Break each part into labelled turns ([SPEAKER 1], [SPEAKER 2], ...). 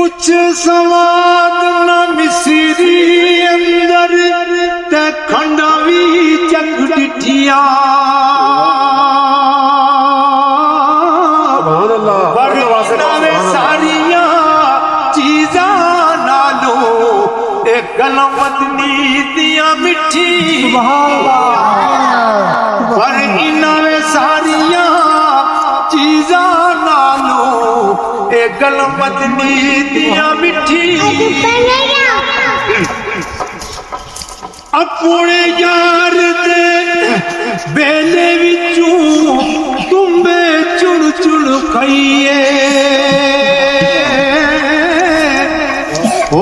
[SPEAKER 1] कुछ स्वाद न मिसरी अंदर ते खंडावी चक डिठिया बड़े सारिया चीजा नालो एक गलमत नीतियां मिठी पर इन्हें सारिया चीजा नालो एक गलमत नीतियां मिठी अपने यार दे बेले विचों तुम्बे चुन चुन खाइए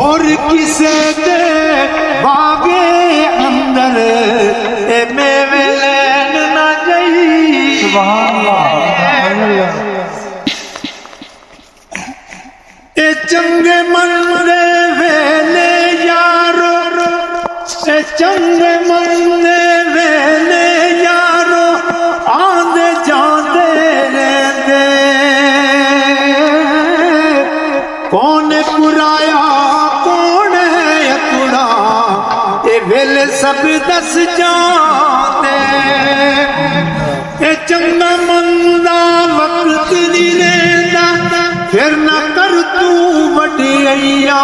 [SPEAKER 1] और किसे दे बागे अंदर ए मेवे लैन ना जाई। सुभान अल्लाह। ए चंगे मन दे वेले यारो ए चंगे मन दे वेले यारो आंदे जांदे रहंदे कौन कुराया कौन है कुड़ा ए वेले सब दस जाते ए चंगा मंदा वक्त नहीं रहंदा फिर न कर तू वडिया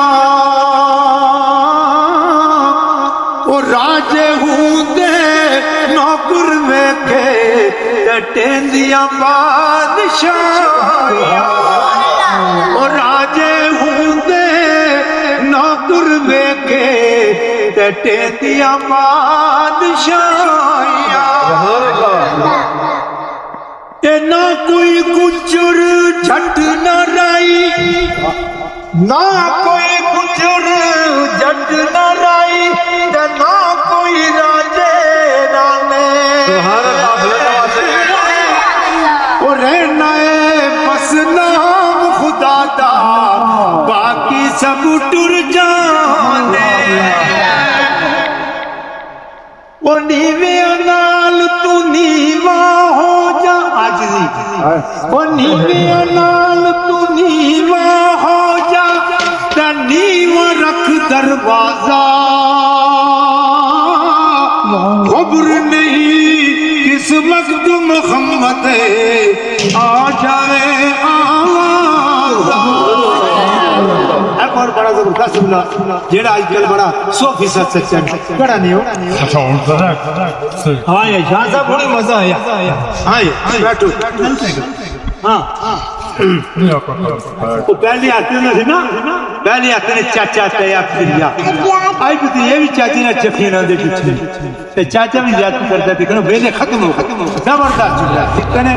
[SPEAKER 1] ओ राजे हुंदे नौकर वेखे टेंदिया बादशाह ओ राजे हुंदे नौकर वेखे टेंदिया बादशाह ए ना कोई गुजर झट न राई ना कोई गुजर झट न राई ना कोई राजे राने और रहना है बस नाम खुदा दा बाकी सब टुर जाने वो नीवे नाल तू नीवा हो जा आज वो नीवे नाल तू नीवा हो जा ते नीवा रख दरवाजा खबर नहीं किस वक्त मोहम्मद आ जाए आवाज़। एक और बड़ा जबरदस्त जुमला जेड़ा आजकल बड़ा 100% सच्चा है बड़ा नहीं हो हाँ ये शाह साहब बड़ी मजा आया हाँ ये बैठो हाँ वो पहले आते ना पहले आते ने चाचा तया फिरिया आई भी ये भी चाची ने चखी ना दे पीछे चाचा भी जाती करता देखो वेले खत्म हो जबरदस्त जुमला कने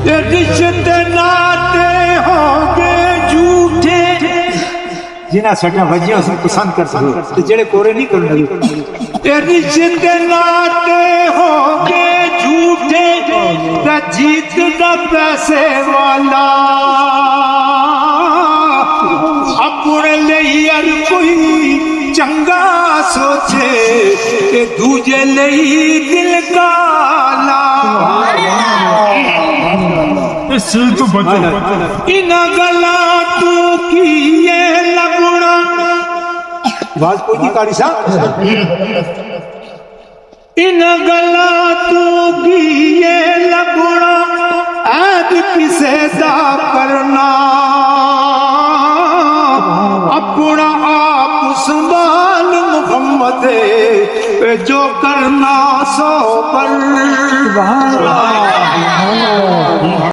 [SPEAKER 1] ये रिश्ते नाते होंगे झूठे जिना सटा वजिया से पसंद कर सको तो जेड़े कोरे नहीं करने लगे ये रिश्ते नाते होंगे झूठे ते जीत दा पैसे वाला अपने लिए हर कोई चंगा सोचे ते दूजे लिए दिल काला
[SPEAKER 2] तो बचो
[SPEAKER 1] इन गला तू की ये लगुड़ा आवाज कोई की कारी सा इन गला तू की ये लगुड़ा ऐब किसे दा करना अपना आप संभाल मोहम्मद जो करना सो पर